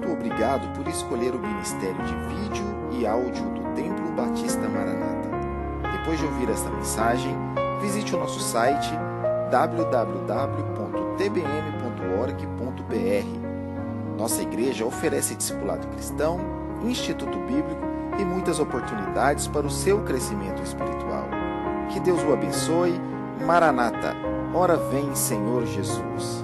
Muito obrigado por escolher o Ministério de Vídeo e Áudio do Templo Batista Maranata. Depois de ouvir esta mensagem, visite o nosso site www.tbm.org.br. Nossa igreja oferece discipulado cristão, instituto bíblico e muitas oportunidades para o seu crescimento espiritual. Que Deus o abençoe. Maranata, ora vem, Senhor Jesus.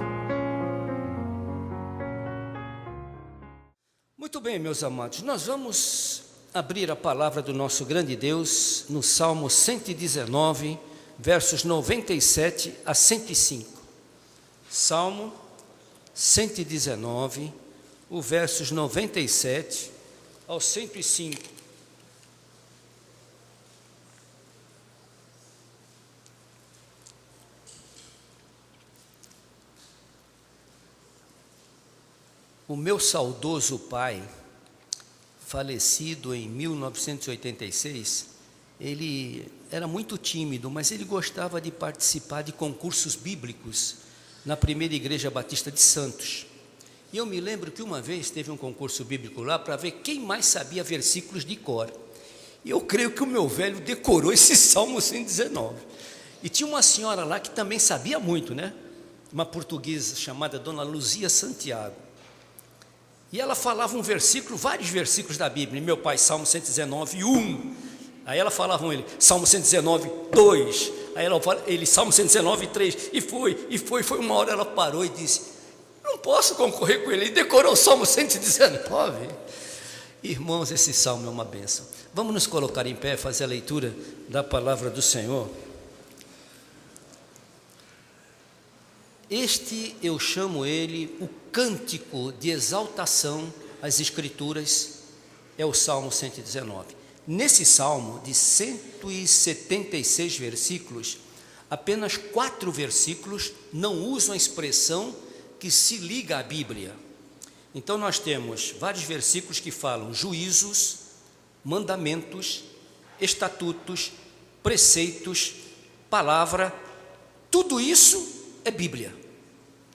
Muito bem, meus amados, nós vamos abrir a palavra do nosso grande Deus no Salmo 119, versos 97 a 105. Salmo 119, o versos 97 ao 105. O meu saudoso pai, falecido em 1986, ele era muito tímido, mas ele gostava de participar de concursos bíblicos na primeira igreja batista de Santos. E eu me lembro que uma vez teve um concurso bíblico lá para ver quem mais sabia versículos de cor. E eu creio que o meu velho decorou esse Salmo 119. E tinha uma senhora lá que também sabia muito, né? Uma portuguesa chamada Dona Luzia Santiago. E ela falava um versículo, vários versículos da Bíblia. E meu pai, Salmo 119, 1. Aí ela falava com ele, Salmo 119, 2. Aí ele, Salmo 119, 3. E foi. Uma hora ela parou e disse, não posso concorrer com ele. E decorou o Salmo 119. Irmãos, esse salmo é uma bênção. Vamos nos colocar em pé, fazer a leitura da palavra do Senhor. Este eu chamo ele o cântico de exaltação às Escrituras, é o Salmo 119. Nesse salmo de 176 versículos, apenas 4 versículos não usam a expressão que se liga à Bíblia. Então nós temos vários versículos que falam juízos, mandamentos, estatutos, preceitos, palavra, tudo isso é Bíblia.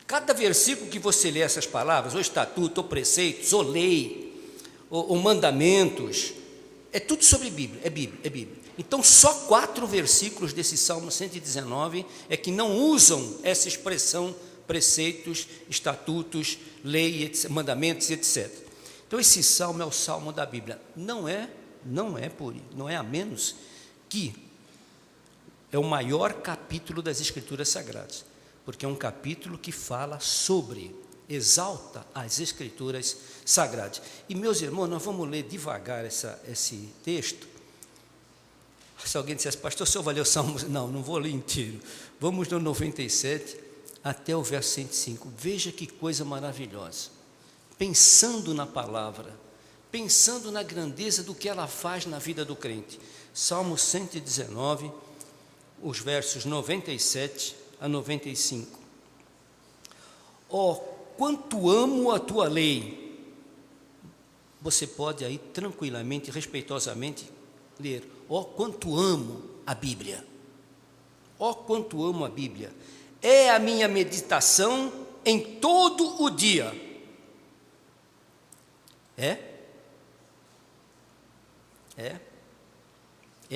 Cada versículo que você lê essas palavras, ou estatuto, ou preceitos, ou lei, ou mandamentos, é tudo sobre Bíblia, é Bíblia. Então só 4 versículos desse Salmo 119 é que não usam essa expressão preceitos, estatutos, lei, mandamentos, etc. Então esse salmo é o salmo da Bíblia. Não é a menos que é o maior capítulo das Escrituras Sagradas, porque é um capítulo que fala sobre, exalta as Escrituras Sagradas. E meus irmãos, nós vamos ler devagar esse texto. Se alguém dissesse, pastor, o senhor vai ler o Salmo? Não vou ler inteiro. Vamos no 97 até o verso 105. Veja que coisa maravilhosa. Pensando na palavra, pensando na grandeza do que ela faz na vida do crente. Salmo 119, os versos 97 a 95. Ó, quanto amo a tua lei. Você pode aí tranquilamente, respeitosamente ler. Ó, quanto amo a Bíblia. Ó, quanto amo a Bíblia. É a minha meditação em todo o dia. É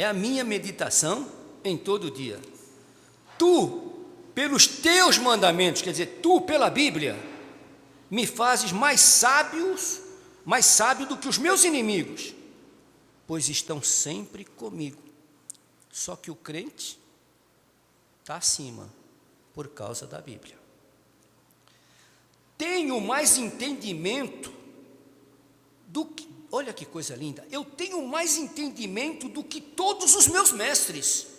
a minha meditação em todo o dia. Tu, pelos teus mandamentos, quer dizer, tu, pela Bíblia, me fazes mais sábio do que os meus inimigos, pois estão sempre comigo. Só que o crente está acima, por causa da Bíblia. Tenho mais entendimento do que, olha que coisa linda, eu tenho mais entendimento do que todos os meus mestres.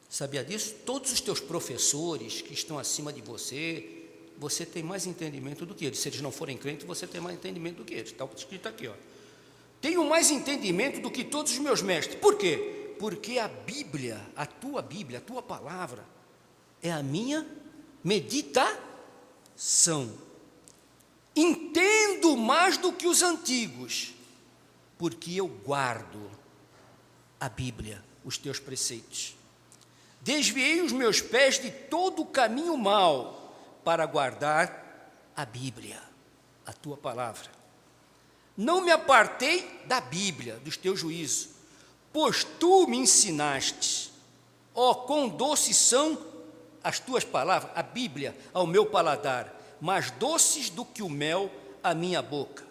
Sabia disso? Todos os teus professores que estão acima de você, você tem mais entendimento do que eles. Se eles não forem crentes, você tem mais entendimento do que eles. Está escrito aqui, ó. Tenho mais entendimento do que todos os meus mestres. Por quê? Porque a Bíblia, a tua palavra, é a minha meditação. Entendo mais do que os antigos, porque eu guardo a Bíblia, os teus preceitos. Desviei os meus pés de todo o caminho mau, para guardar a Bíblia, a tua palavra. Não me apartei da Bíblia, dos teus juízos, pois tu me ensinaste, ó, quão doces são as tuas palavras, a Bíblia, ao meu paladar, mais doces do que o mel à minha boca.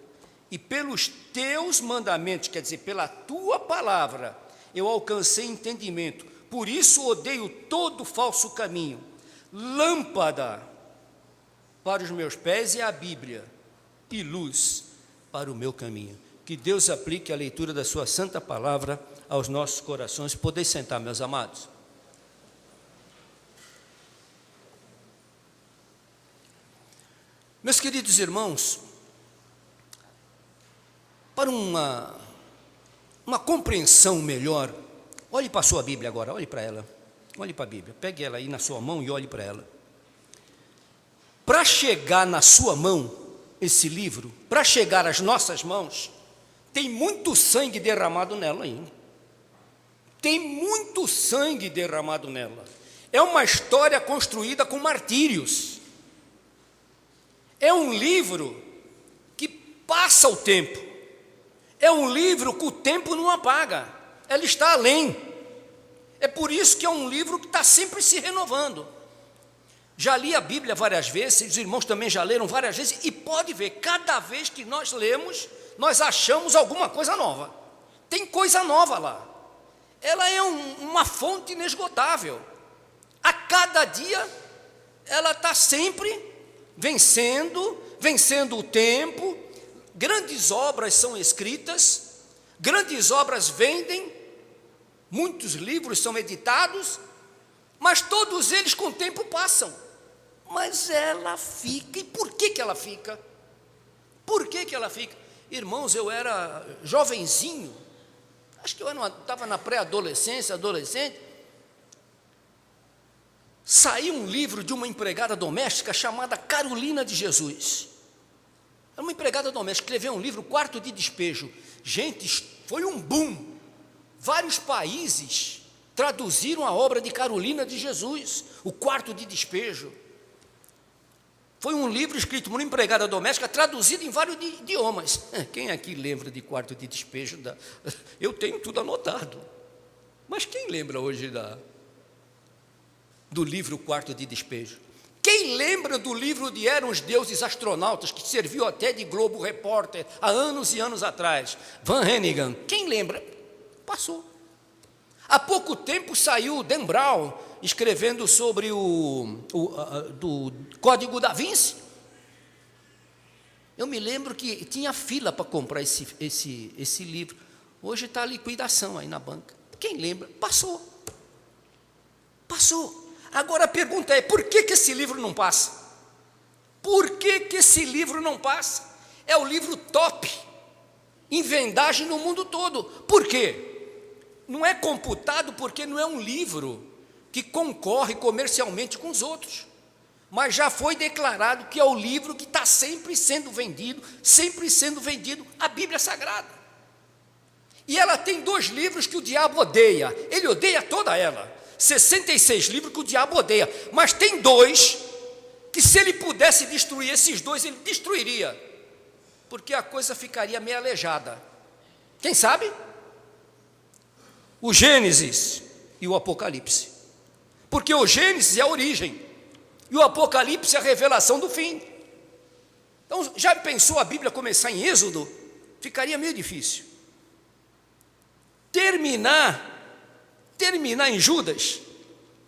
E pelos teus mandamentos, quer dizer, pela tua palavra, eu alcancei entendimento. Por isso odeio todo falso caminho. Lâmpada para os meus pés é a Bíblia, e luz para o meu caminho. Que Deus aplique a leitura da sua santa palavra aos nossos corações. Podem sentar, meus amados. Meus queridos irmãos, para uma compreensão melhor, olhe para a sua Bíblia agora, olhe para ela, olhe para a Bíblia, pegue ela aí na sua mão e olhe para ela. Para chegar na sua mão, esse livro, para chegar às nossas mãos, tem muito sangue derramado nela ainda. Tem muito sangue derramado nela. É uma história construída com martírios. É um livro que passa o tempo. É um livro que o tempo não apaga. Ela está além. É por isso que é um livro que está sempre se renovando. Já li a Bíblia várias vezes, os irmãos também já leram várias vezes, e pode ver, cada vez que nós lemos, nós achamos alguma coisa nova. Tem coisa nova lá. Ela é uma fonte inesgotável. A cada dia, ela está sempre vencendo o tempo. Grandes obras são escritas, grandes obras vendem, muitos livros são editados, mas todos eles com o tempo passam. Mas ela fica. E por que ela fica? Por que ela fica? Irmãos, eu era jovenzinho, acho que eu estava na pré-adolescência, adolescente. Saiu um livro de uma empregada doméstica chamada Carolina de Jesus. Era uma empregada doméstica, escreveu um livro, Quarto de Despejo. Gente, foi um boom. Vários países traduziram a obra de Carolina de Jesus, o Quarto de Despejo. Foi um livro escrito por uma empregada doméstica, traduzido em vários idiomas. Quem aqui lembra de Quarto de Despejo? Eu tenho tudo anotado. Mas quem lembra hoje do livro Quarto de Despejo? Quem lembra do livro de Eram os Deuses Astronautas, que serviu até de Globo Repórter há anos e anos atrás? Van Hannigan. Quem lembra? Passou. Há pouco tempo saiu Dan Brown escrevendo sobre do Código da Vinci. Eu me lembro que tinha fila para comprar esse livro. Hoje está a liquidação aí na banca. Quem lembra? Passou. Passou. Agora a pergunta é, por que esse livro não passa? Por que esse livro não passa? É o livro top em vendagem no mundo todo. Por quê? Não é computado porque não é um livro que concorre comercialmente com os outros, mas já foi declarado que é o livro que está sempre sendo vendido, a Bíblia Sagrada. E ela tem 2 livros que o diabo odeia, ele odeia toda ela, 66 livros que o diabo odeia, mas tem 2 que, se ele pudesse destruir esses 2, ele destruiria, porque a coisa ficaria meio aleijada. Quem sabe? O Gênesis e o Apocalipse. Porque o Gênesis é a origem e o Apocalipse é a revelação do fim. Então, já pensou a Bíblia começar em Êxodo? Ficaria meio difícil. Terminar em Judas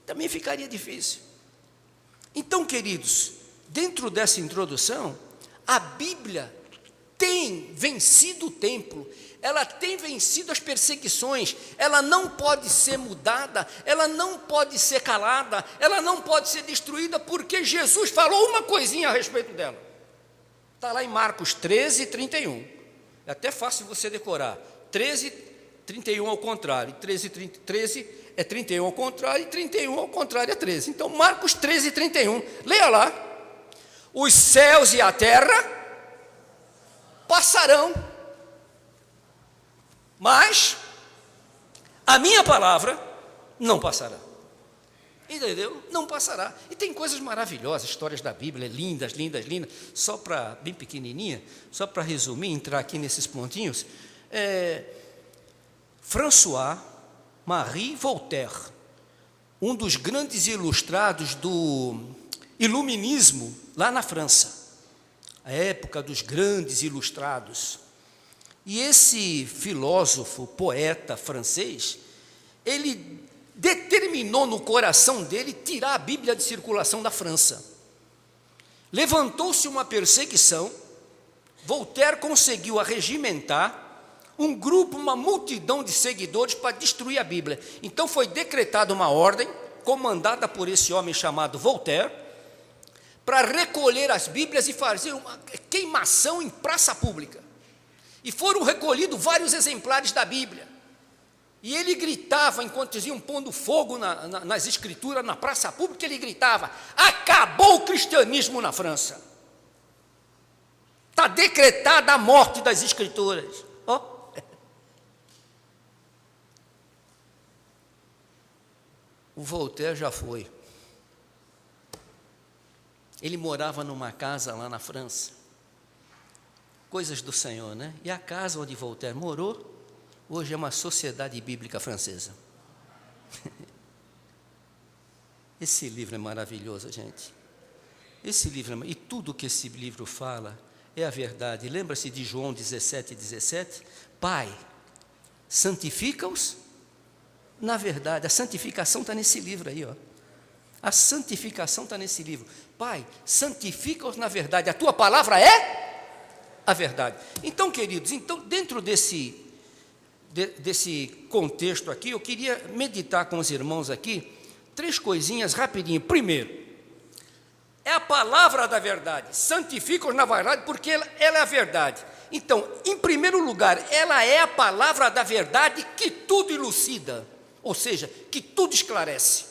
também ficaria difícil. Então, queridos, dentro dessa introdução, a Bíblia tem vencido o tempo, ela tem vencido as perseguições, ela não pode ser mudada, ela não pode ser calada, ela não pode ser destruída, porque Jesus falou uma coisinha a respeito dela. Está lá em Marcos 13, 31. É até fácil você decorar. 13, 31 ao contrário. 13 é 31 ao contrário, e 31 ao contrário é 13. Então, Marcos 13, 31. Leia lá. Os céus e a terra passarão, mas a minha palavra não passará. Entendeu? Não passará. E tem coisas maravilhosas, histórias da Bíblia, lindas, lindas, lindas. Só para, bem pequenininha, só para resumir, entrar aqui nesses pontinhos. François-Marie Voltaire, um dos grandes ilustrados do iluminismo lá na França, a época dos grandes ilustrados. E esse filósofo, poeta francês, ele determinou no coração dele tirar a Bíblia de circulação da França. Levantou-se uma perseguição, Voltaire conseguiu arregimentar um grupo, uma multidão de seguidores para destruir a Bíblia. Então foi decretada uma ordem, comandada por esse homem chamado Voltaire, para recolher as Bíblias e fazer uma queimação em praça pública. E foram recolhidos vários exemplares da Bíblia. E ele gritava, enquanto eles iam pondo fogo nas escrituras, na praça pública, ele gritava: acabou o cristianismo na França. Está decretada a morte das escrituras. Oh. O Voltaire já foi. Ele morava numa casa lá na França. Coisas do Senhor, né? E a casa onde Voltaire morou, hoje é uma sociedade bíblica francesa. Esse livro é maravilhoso, gente. Esse livro, e tudo que esse livro fala é a verdade. Lembra-se de João 17:17? Pai, santifica-os na verdade. A santificação está nesse livro aí, ó. A santificação está nesse livro. Pai, santifica-os na verdade. A tua palavra é a verdade. Então, queridos, dentro desse contexto aqui, eu queria meditar com os irmãos aqui 3 coisinhas rapidinho. Primeiro, é a palavra da verdade. Santifica-os na verdade, porque ela é a verdade. Então, em primeiro lugar, ela é a palavra da verdade que tudo elucida, ou seja, que tudo esclarece.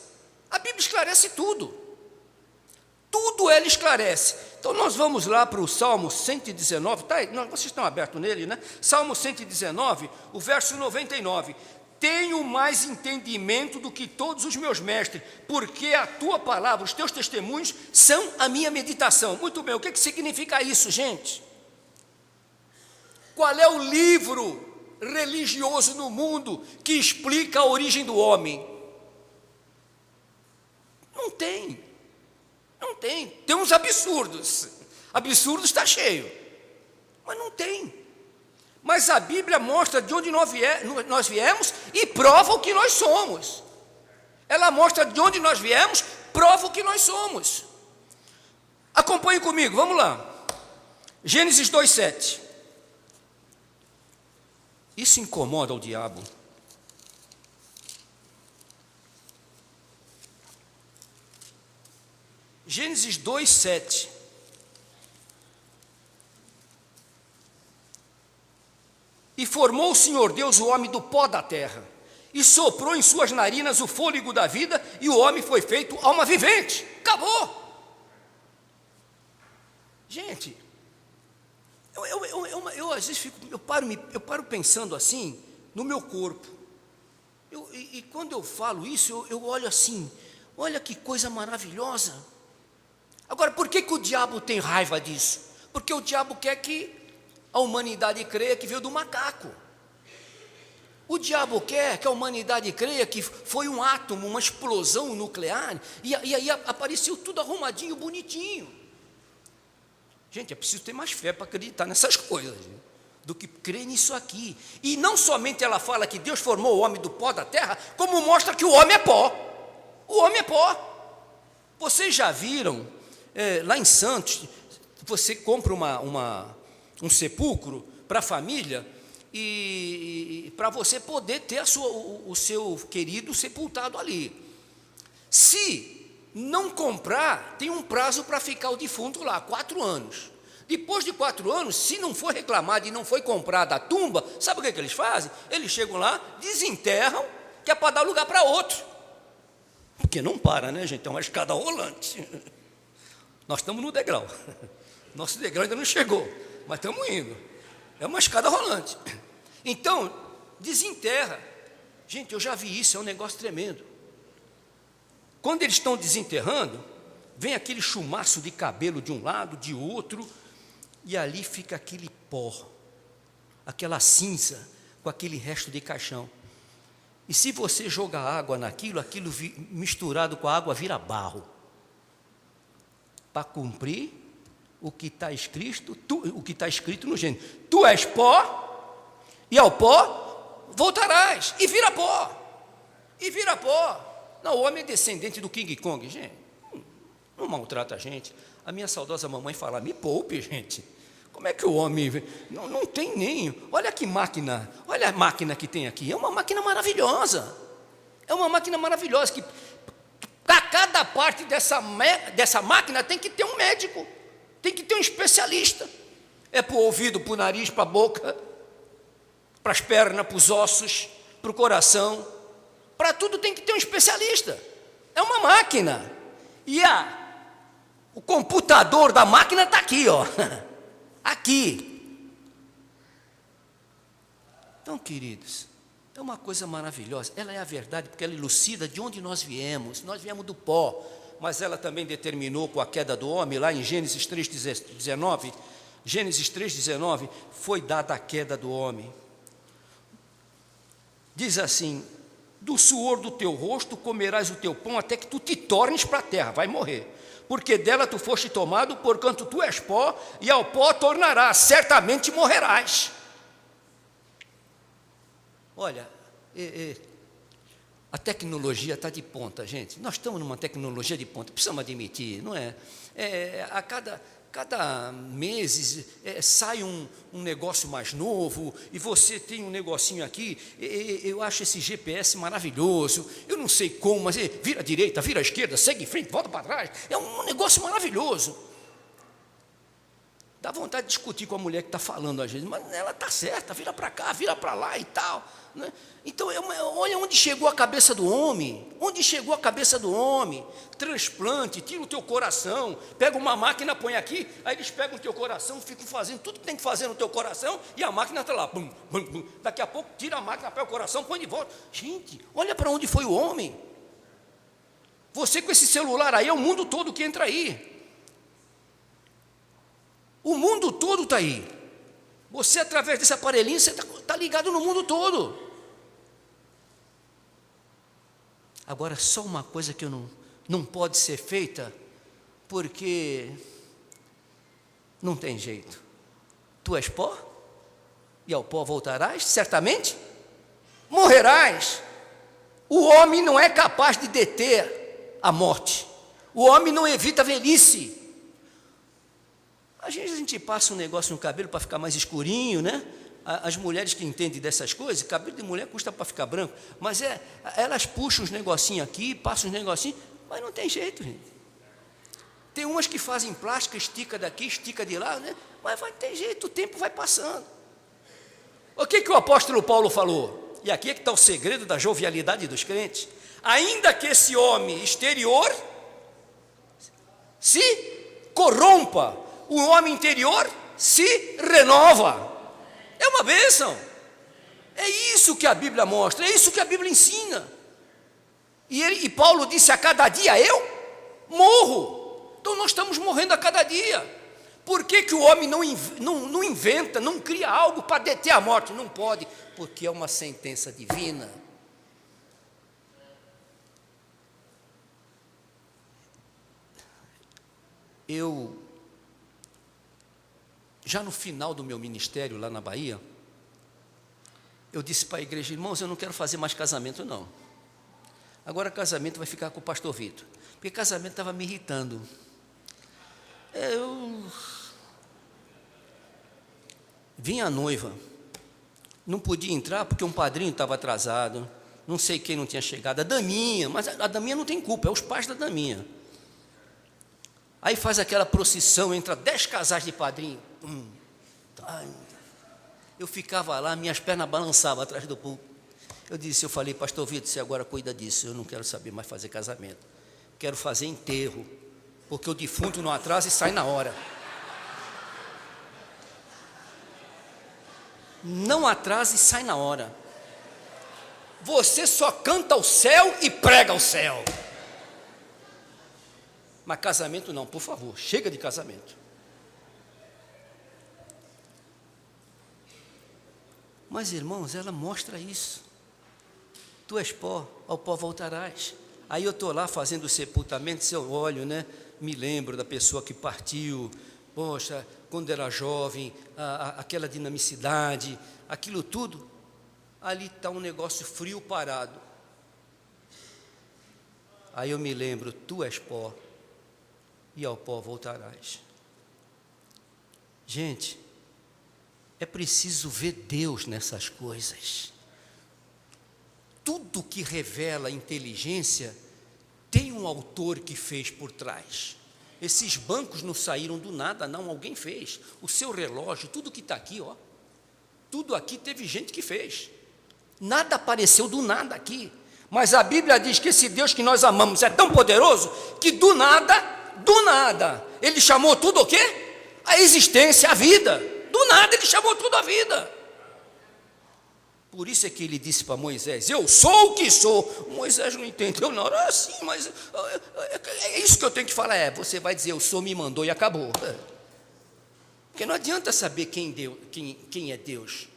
A Bíblia esclarece tudo. Tudo ela esclarece. Então, nós vamos lá para o Salmo 119, tá? Vocês estão abertos nele, né? Salmo 119, o verso 99. Tenho mais entendimento do que todos os meus mestres, porque a tua palavra, os teus testemunhos, são a minha meditação. Muito bem, o que significa isso, gente? Qual é o livro religioso no mundo que explica a origem do homem? Não tem. Não tem. Tem uns absurdos. Absurdos está cheio. Mas não tem. Mas a Bíblia mostra de onde nós viemos e prova o que nós somos. Ela mostra de onde nós viemos, prova o que nós somos. Acompanhe comigo, vamos lá. Gênesis 2:7. Isso incomoda o diabo. Gênesis 2:7. E formou o Senhor Deus o homem do pó da terra, e soprou em suas narinas o fôlego da vida, e o homem foi feito alma vivente. Acabou. Gente, eu às vezes eu paro pensando assim no meu corpo. E quando eu falo isso, eu olho assim, olha que coisa maravilhosa. Agora, por que o diabo tem raiva disso? Porque o diabo quer que a humanidade creia que veio do macaco. O diabo quer que a humanidade creia que foi um átomo, uma explosão nuclear, e aí apareceu tudo arrumadinho, bonitinho. Gente, é preciso ter mais fé para acreditar nessas coisas, do que crer nisso aqui. E não somente ela fala que Deus formou o homem do pó da terra, como mostra que o homem é pó. O homem é pó. Vocês já viram, lá em Santos, você compra um sepulcro para a família, e para você poder ter o seu querido sepultado ali. Se não comprar, tem um prazo para ficar o defunto lá, 4 anos. Depois de 4 anos, se não for reclamado e não foi comprada a tumba, sabe o que eles fazem? Eles chegam lá, desenterram, que é para dar lugar para outro. Porque não para, né, gente? É uma escada rolante. Nós estamos no degrau. Nosso degrau ainda não chegou, mas estamos indo. É uma escada rolante. Então, desenterra. Gente, eu já vi isso, é um negócio tremendo. Quando eles estão desenterrando, vem aquele chumaço de cabelo de um lado, de outro, e ali fica aquele pó, aquela cinza, com aquele resto de caixão. E se você jogar água naquilo, aquilo misturado com a água vira barro. Para cumprir o que está escrito, o que está escrito no Gênesis: tu és pó, e ao pó voltarás, e vira pó, e vira pó. Não, o homem é descendente do King Kong, gente. Não maltrata a gente. A minha saudosa mamãe fala: me poupe, gente. Como é que o homem... Não tem nem... Olha que máquina, olha a máquina que tem aqui. É uma máquina maravilhosa. É uma máquina maravilhosa que... Para cada parte dessa máquina tem que ter um médico. Tem que ter um especialista. É para o ouvido, para o nariz, para a boca, para as pernas, para os ossos, para o coração. Para tudo tem que ter um especialista. É uma máquina. E o computador da máquina está aqui, ó. Aqui. Então, queridos, é uma coisa maravilhosa. Ela é a verdade, porque ela elucida de onde nós viemos. Nós viemos do pó, mas ela também determinou com a queda do homem, lá em Gênesis 3,19, Gênesis 3,19, foi dada a queda do homem. Diz assim: do suor do teu rosto comerás o teu pão até que tu te tornes para a terra, vai morrer. Porque dela tu foste tomado, porquanto tu és pó, e ao pó tornarás, certamente morrerás. Olha, a tecnologia está de ponta, gente. Nós estamos numa tecnologia de ponta, precisamos admitir, não é? A cada meses sai um negócio mais novo, e você tem um negocinho aqui. Eu acho esse GPS maravilhoso. Eu não sei como, mas vira à direita, vira à esquerda, segue em frente, volta para trás. É um negócio maravilhoso. Dá vontade de discutir com a mulher que está falando às vezes, mas ela está certa, vira para cá, vira para lá e tal, né? Então, olha onde chegou a cabeça do homem. Onde chegou a cabeça do homem? Transplante, tira o teu coração, pega uma máquina, põe aqui, aí eles pegam o teu coração, ficam fazendo tudo que tem que fazer no teu coração, e a máquina está lá, bum, bum, bum. Daqui a pouco tira a máquina, pega o coração, põe de volta. Gente, olha para onde foi o homem. Você com esse celular aí, é o mundo todo que entra aí. O mundo todo está aí. Você, através desse aparelhinho, você está ligado no mundo todo. Agora, só uma coisa que não pode ser feita, porque não tem jeito. Tu és pó, e ao pó voltarás, certamente morrerás. O homem não é capaz de deter a morte. O homem não evita a velhice. Às vezes a gente passa um negócio no cabelo para ficar mais escurinho, né? As mulheres que entendem dessas coisas, cabelo de mulher custa para ficar branco, mas elas puxam uns negocinhos aqui, passam uns negocinhos, mas não tem jeito, gente. Tem umas que fazem plástica, estica daqui, estica de lá, né? Mas vai ter jeito, o tempo vai passando. O que o apóstolo Paulo falou? E aqui é que está o segredo da jovialidade dos crentes. Ainda que esse homem exterior se corrompa, o homem interior se renova. É uma bênção. É isso que a Bíblia mostra, é isso que a Bíblia ensina. E Paulo disse: a cada dia eu morro. Então nós estamos morrendo a cada dia. Por que o homem não inventa, não cria algo para deter a morte? Não pode, porque é uma sentença divina. Já no final do meu ministério lá na Bahia, eu disse para a igreja: irmãos, eu não quero fazer mais casamento não. Agora casamento vai ficar com o pastor Vitor, porque casamento estava me irritando. Vinha a noiva, não podia entrar porque um padrinho estava atrasado, não sei quem não tinha chegado, a daminha, mas a daminha não tem culpa, é os pais da daminha. Aí faz aquela procissão, entra 10 casais de padrinho. Eu ficava lá, minhas pernas balançavam atrás do púlpito. Eu falei: pastor Vitor, você agora cuida disso, eu não quero saber mais fazer casamento. Quero fazer enterro, porque o defunto não atrasa e sai na hora. Não atrasa e sai na hora. Você só canta ao céu e prega ao céu. Mas casamento não, por favor, chega de casamento. Mas, irmãos, ela mostra isso. Tu és pó, ao pó voltarás. Aí eu estou lá fazendo o sepultamento, se eu olho, né, me lembro da pessoa que partiu, poxa, quando era jovem, aquela dinamicidade, aquilo tudo, ali está um negócio frio parado. Aí eu me lembro, tu és pó, e ao pó voltarás. Gente, é preciso ver Deus nessas coisas. Tudo que revela inteligência tem um autor que fez por trás. Esses bancos não saíram do nada, não, alguém fez. O seu relógio, tudo que está aqui, ó, tudo aqui teve gente que fez. Nada apareceu do nada aqui. Mas a Bíblia diz que esse Deus que nós amamos é tão poderoso que do nada, Ele chamou tudo o quê? A existência, a vida. Do nada Ele chamou tudo a vida. Por isso é que Ele disse para Moisés, eu sou o que sou. Moisés não entendeu na hora, assim, mas é isso que eu tenho que falar, você vai dizer, eu sou, me mandou e acabou. Porque não adianta saber quem é Deus.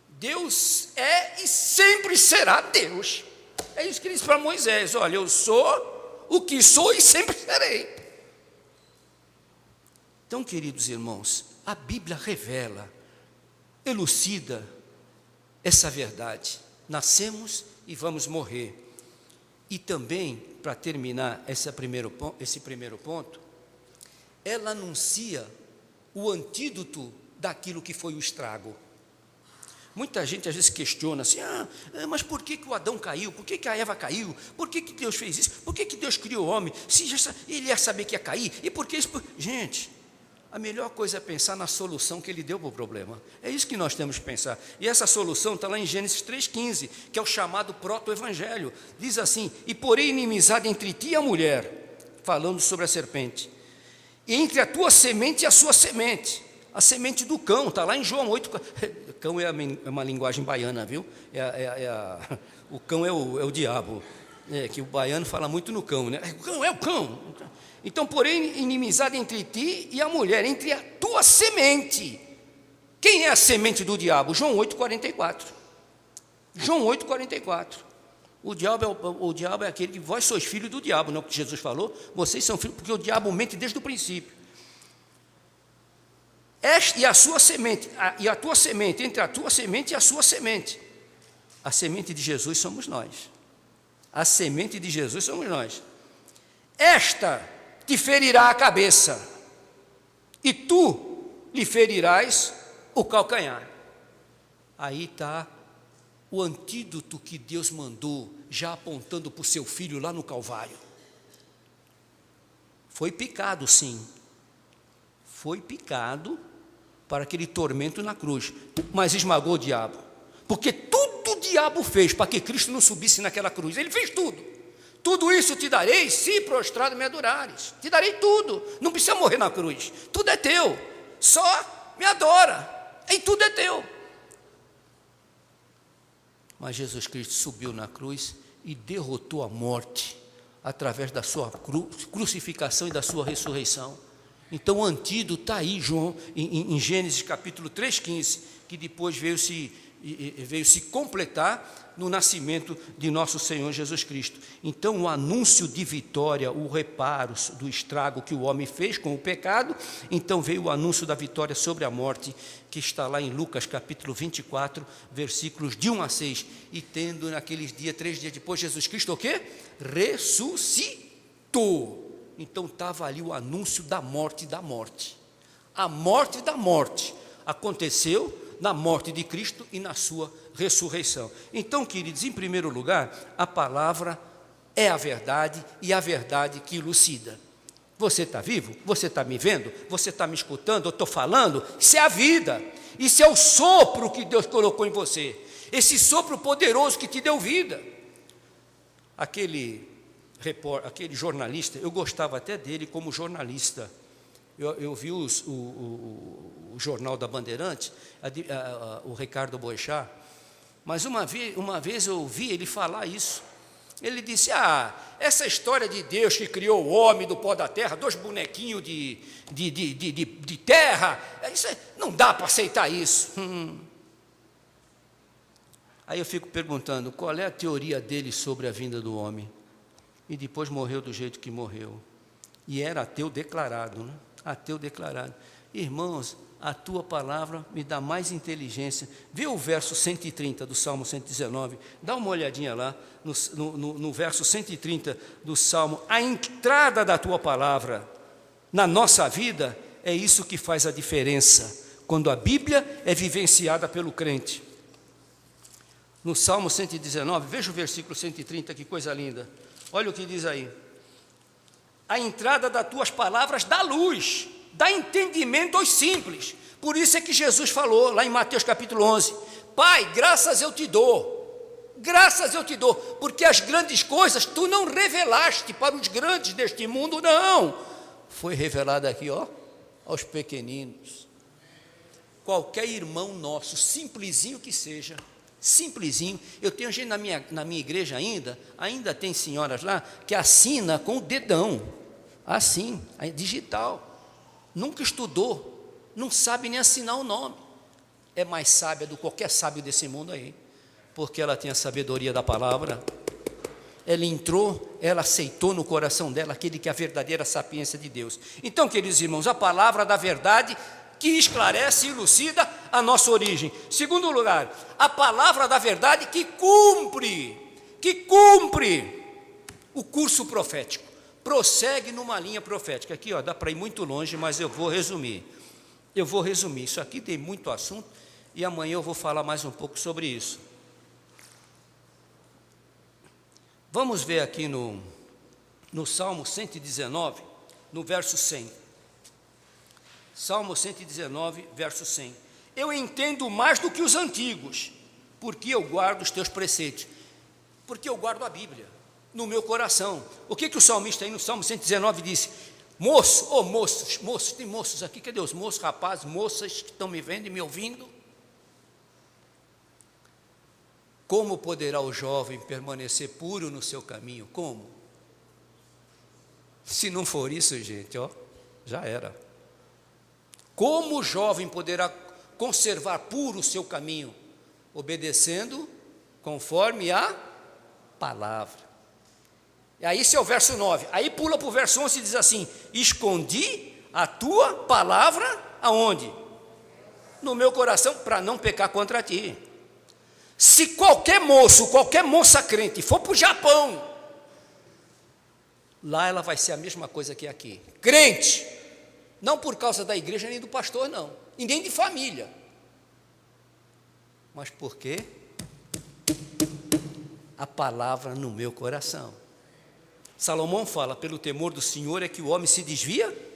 Deus é e sempre será Deus. É isso que ele disse para Moisés, olha, eu sou o que sou e sempre serei. Então, queridos irmãos, a Bíblia revela, elucida essa verdade. Nascemos e vamos morrer. E também, para terminar esse primeiro ponto, ela anuncia o antídoto daquilo que foi o estrago. Muita gente às vezes questiona assim, mas por que o Adão caiu? Por que a Eva caiu? Por que Deus fez isso? Por que Deus criou o homem? Se ele ia saber que ia cair? E por que isso? Gente, a melhor coisa é pensar na solução que ele deu para o problema. É isso que nós temos que pensar. E essa solução está lá em Gênesis 3,15, que é o chamado proto-evangelho. Diz assim, e porém inimizade entre ti e a mulher, falando sobre a serpente, e entre a tua semente e a sua semente, a semente do cão, está lá em João 8, cão é uma linguagem baiana, viu? O cão é o diabo, que o baiano fala muito no cão, né? O cão é o cão. Então, porém, inimizade entre ti e a mulher, entre a tua semente. Quem é a semente do diabo? João 8,44. João 8,44. O diabo é aquele que vós sois filhos do diabo, não é o que Jesus falou? Vocês são filhos, porque o diabo mente desde o princípio. E a sua semente, e a tua semente, entre a tua semente e a sua semente. A semente de Jesus somos nós. A semente de Jesus somos nós. Esta te ferirá a cabeça, e tu lhe ferirás o calcanhar. Aí está o antídoto que Deus mandou, já apontando para o seu filho lá no Calvário. Foi picado, sim. Foi picado para aquele tormento na cruz, mas esmagou o diabo, porque tudo o diabo fez para que Cristo não subisse naquela cruz, ele fez tudo. Tudo isso te darei, se prostrado me adorares, te darei tudo, não precisa morrer na cruz, tudo é teu, só me adora, e tudo é teu. Mas Jesus Cristo subiu na cruz e derrotou a morte, através da sua crucificação e da sua ressurreição. Então o antídoto está aí, João, em Gênesis capítulo 3,15, que depois veio se completar no nascimento de nosso Senhor Jesus Cristo. Então o anúncio de vitória, o reparo do estrago que o homem fez com o pecado, então veio o anúncio da vitória sobre a morte, que está lá em Lucas capítulo 24, versículos de 1 a 6, e tendo naqueles dias, 3 dias depois, Jesus Cristo o quê? Ressuscitou. Então estava ali o anúncio da morte da morte. A morte da morte aconteceu na morte de Cristo e na sua ressurreição. Então, queridos, em primeiro lugar, a palavra é a verdade e a verdade que elucida. Você está vivo? Você está me vendo? Você está me escutando? Eu estou falando? Isso é a vida. Isso é o sopro que Deus colocou em você. Esse sopro poderoso que te deu vida. Aquele jornalista, eu gostava até dele como jornalista. Eu vi o jornal da Bandeirantes, o Ricardo Boechat, mas uma vez eu ouvi ele falar isso. Ele disse, essa história de Deus que criou o homem do pó da terra, 2 bonequinhos de terra, não dá para aceitar isso. Aí eu fico perguntando, qual é a teoria dele sobre a vinda do homem? E depois morreu do jeito que morreu. E era ateu declarado, né? Ateu declarado. Irmãos, a tua palavra me dá mais inteligência. Vê o verso 130 do Salmo 119, dá uma olhadinha lá, no verso 130 do Salmo. A entrada da tua palavra na nossa vida é isso que faz a diferença, quando a Bíblia é vivenciada pelo crente. No Salmo 119, veja o versículo 130, que coisa linda. Olha o que diz aí. A entrada das tuas palavras dá luz, dá entendimento aos simples. Por isso é que Jesus falou, lá em Mateus capítulo 11, Pai, graças eu te dou, porque as grandes coisas tu não revelaste para os grandes deste mundo, não. Foi revelado aqui, aos pequeninos. Qualquer irmão nosso, simplesinho que seja, simplesinho. Eu tenho gente na minha igreja ainda tem senhoras lá que assina com o dedão, assim, digital. Nunca estudou, não sabe nem assinar o nome. É mais sábia do que qualquer sábio desse mundo aí, porque ela tem a sabedoria da palavra. Ela entrou, ela aceitou no coração dela aquele que é a verdadeira sapiência de Deus. Então, queridos irmãos, a palavra da verdade que esclarece e elucida a nossa origem. Segundo lugar, a palavra da verdade que cumpre o curso profético, prossegue numa linha profética. Aqui, dá para ir muito longe, mas eu vou resumir. Isso aqui tem muito assunto e amanhã eu vou falar mais um pouco sobre isso. Vamos ver aqui no Salmo 119, no verso 100. Salmo 119, verso 100. Eu entendo mais do que os antigos, porque eu guardo os teus preceitos. Porque eu guardo a Bíblia no meu coração. O que o salmista aí no Salmo 119 disse? Moços, tem moços aqui, cadê os moços, rapazes, moças que estão me vendo e me ouvindo? Como poderá o jovem permanecer puro no seu caminho? Como? Se não for isso, gente, já era. Como o jovem poderá conservar puro o seu caminho? Obedecendo conforme a palavra. E aí esse é o verso 9. Aí pula para o verso 11 e diz assim: escondi a tua palavra aonde? No meu coração, para não pecar contra ti. Se qualquer moço, qualquer moça crente for para o Japão, lá ela vai ser a mesma coisa que aqui. Crente, não por causa da igreja nem do pastor, não, e nem de família, mas porque a palavra no meu coração. Salomão fala, pelo temor do Senhor é que o homem se desvia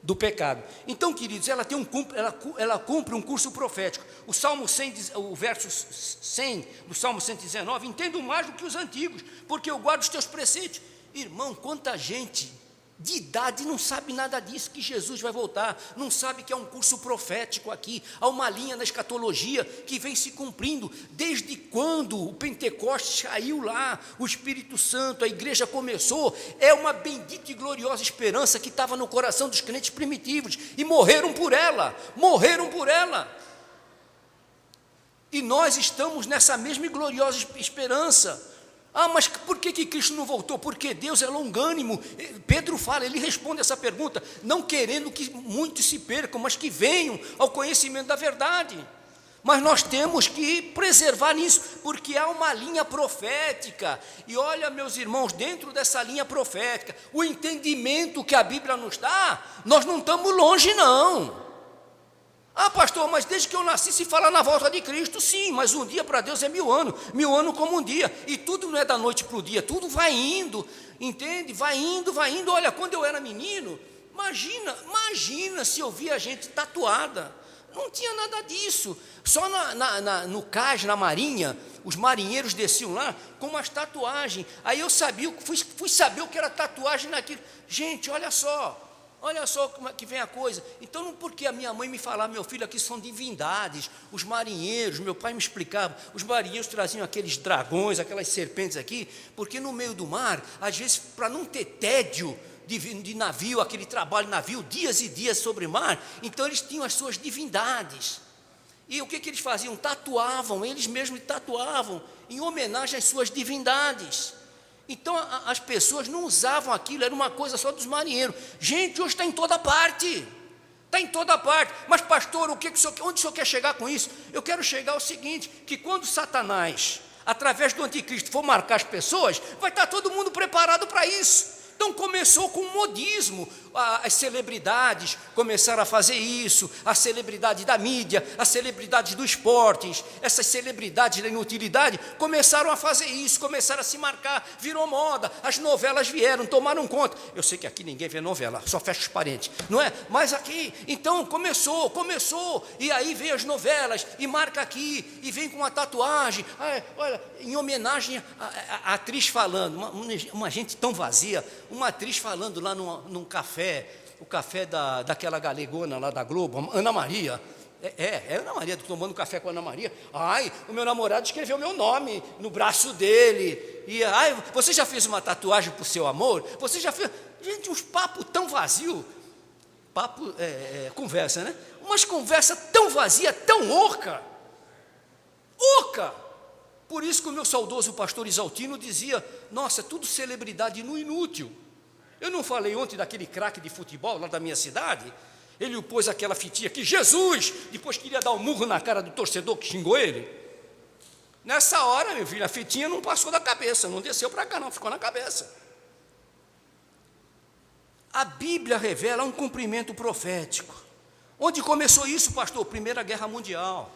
do pecado. Então, queridos, ela cumpre um curso profético. O Salmo 100, o verso 100 do Salmo 119, entendo mais do que os antigos, porque eu guardo os teus preceitos. Irmão, quanta gente de idade não sabe nada disso, que Jesus vai voltar, não sabe que há um curso profético aqui, há uma linha na escatologia que vem se cumprindo, desde quando o Pentecostes caiu lá, o Espírito Santo, a igreja começou, é uma bendita e gloriosa esperança que estava no coração dos crentes primitivos, e morreram por ela, e nós estamos nessa mesma e gloriosa esperança. Mas por que Cristo não voltou? Porque Deus é longânimo. Pedro fala, ele responde essa pergunta, não querendo que muitos se percam, mas que venham ao conhecimento da verdade. Mas nós temos que preservar isso, porque há uma linha profética. E olha, meus irmãos, dentro dessa linha profética, o entendimento que a Bíblia nos dá, nós não estamos longe, não. Pastor, mas desde que eu nasci se fala na volta de Cristo, sim, mas um dia para Deus é 1000 anos como um dia, e tudo não é da noite para o dia, tudo vai indo, entende? Vai indo, olha, quando eu era menino, imagina se eu via gente tatuada, não tinha nada disso, só no cais, na marinha, os marinheiros desciam lá com umas tatuagens, aí eu sabia, fui saber o que era tatuagem naquilo. Gente, olha só, Olha só como é que vem a coisa. Então, não porque a minha mãe me falava, meu filho, aqui são divindades, os marinheiros, meu pai me explicava, os marinheiros traziam aqueles dragões, aquelas serpentes aqui, porque no meio do mar, às vezes, para não ter tédio de navio, aquele trabalho de navio, dias e dias sobre o mar, então eles tinham as suas divindades. E o que eles faziam? Tatuavam, eles mesmos tatuavam, em homenagem às suas divindades. Então, as pessoas não usavam aquilo, era uma coisa só dos marinheiros. Gente, hoje está em toda parte. Está em toda parte. Mas, pastor, onde o senhor quer chegar com isso? Eu quero chegar ao seguinte, que quando Satanás, através do anticristo, for marcar as pessoas, vai estar todo mundo preparado para isso. Então começou com o modismo, as celebridades começaram a fazer isso, a celebridade da mídia, as celebridades do esportes, essas celebridades da inutilidade começaram a fazer isso, começaram a se marcar, virou moda, as novelas vieram, tomaram conta. Eu sei que aqui ninguém vê novela, só fecha os parentes, não é? Mas aqui, então começou, e aí veio as novelas, e marca aqui, e vem com uma tatuagem, olha, em homenagem à atriz falando, uma gente tão vazia, uma atriz falando lá num café, o café daquela galegona lá da Globo, Ana Maria, Ana Maria, tomando café com a Ana Maria, o meu namorado escreveu meu nome no braço dele, e você já fez uma tatuagem por seu amor? Você já fez? Gente, uns papos tão vazios, conversa, né? Umas conversas tão vazias, tão oca, por isso que o meu saudoso pastor Isaltino dizia, nossa, tudo celebridade no inútil. Eu não falei ontem daquele craque de futebol lá da minha cidade? Ele pôs aquela fitinha aqui, Jesus, depois queria dar um murro na cara do torcedor que xingou ele. Nessa hora, meu filho, a fitinha não passou da cabeça, não desceu para cá não, ficou na cabeça. A Bíblia revela um cumprimento profético. Onde começou isso, pastor? Primeira Guerra Mundial.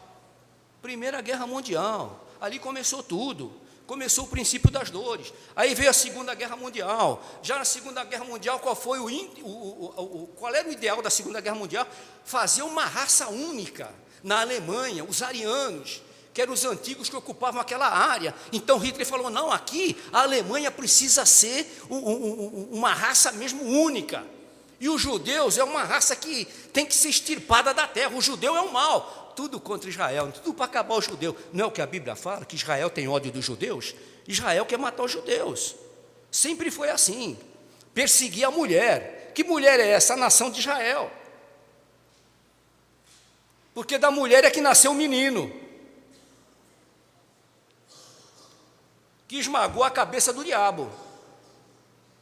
Ali começou tudo, começou o princípio das dores, aí veio a Segunda Guerra Mundial, já na Segunda Guerra Mundial, qual era o ideal da Segunda Guerra Mundial? Fazer uma raça única, na Alemanha, os arianos, que eram os antigos que ocupavam aquela área, então Hitler falou, não, aqui a Alemanha precisa ser uma raça mesmo única, e os judeus é uma raça que tem que ser extirpada da terra, o judeu é o mal, tudo contra Israel, tudo para acabar o judeu. Não é o que a Bíblia fala, que Israel tem ódio dos judeus? Israel quer matar os judeus, sempre foi assim, perseguir a mulher. Que mulher é essa? A nação de Israel, porque da mulher é que nasceu o menino, que esmagou a cabeça do diabo,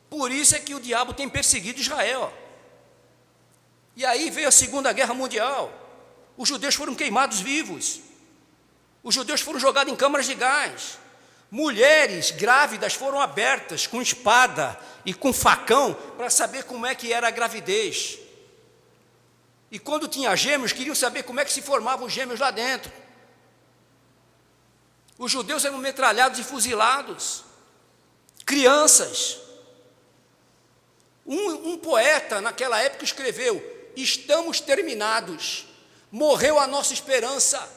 por isso é que o diabo tem perseguido Israel. E aí veio a Segunda Guerra Mundial, os judeus foram queimados vivos, os judeus foram jogados em câmaras de gás, mulheres grávidas foram abertas com espada e com facão para saber como é que era a gravidez, e quando tinha gêmeos, queriam saber como é que se formavam os gêmeos lá dentro. Os judeus eram metralhados e fuzilados, crianças. Um poeta naquela época escreveu, estamos terminados, morreu a nossa esperança,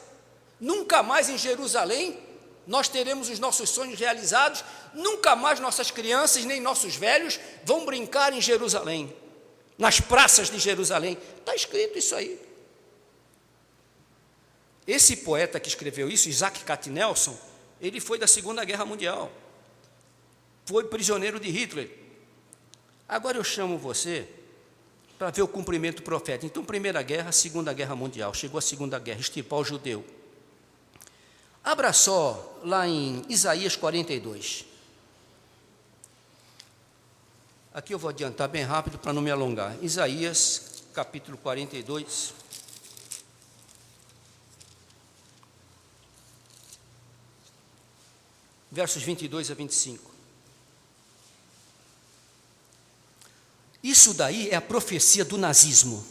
nunca mais em Jerusalém nós teremos os nossos sonhos realizados, nunca mais nossas crianças nem nossos velhos vão brincar em Jerusalém, nas praças de Jerusalém. Está escrito isso aí. Esse poeta que escreveu isso, Isaac Katznelson, ele foi da Segunda Guerra Mundial, foi prisioneiro de Hitler. Agora eu chamo você para ver o cumprimento profético. Então, Primeira Guerra, Segunda Guerra Mundial, chegou a Segunda Guerra, extirpar o judeu. Abra só lá em Isaías 42. Aqui eu vou adiantar bem rápido para não me alongar. Isaías, capítulo 42. Versos 22 a 25. Isso daí é a profecia do nazismo.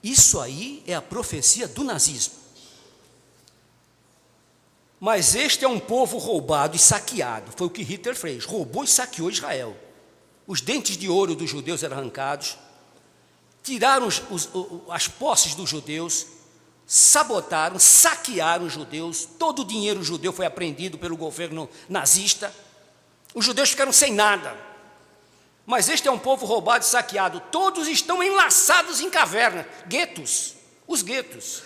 Isso aí é a profecia do nazismo. Mas este é um povo roubado e saqueado. Foi o que Hitler fez, roubou e saqueou Israel. Os dentes de ouro dos judeus eram arrancados, tiraram as posses dos judeus, sabotaram, saquearam os judeus, todo o dinheiro judeu foi apreendido pelo governo nazista, os judeus ficaram sem nada. Mas este é um povo roubado e saqueado. Todos estão enlaçados em cavernas, guetos, os guetos.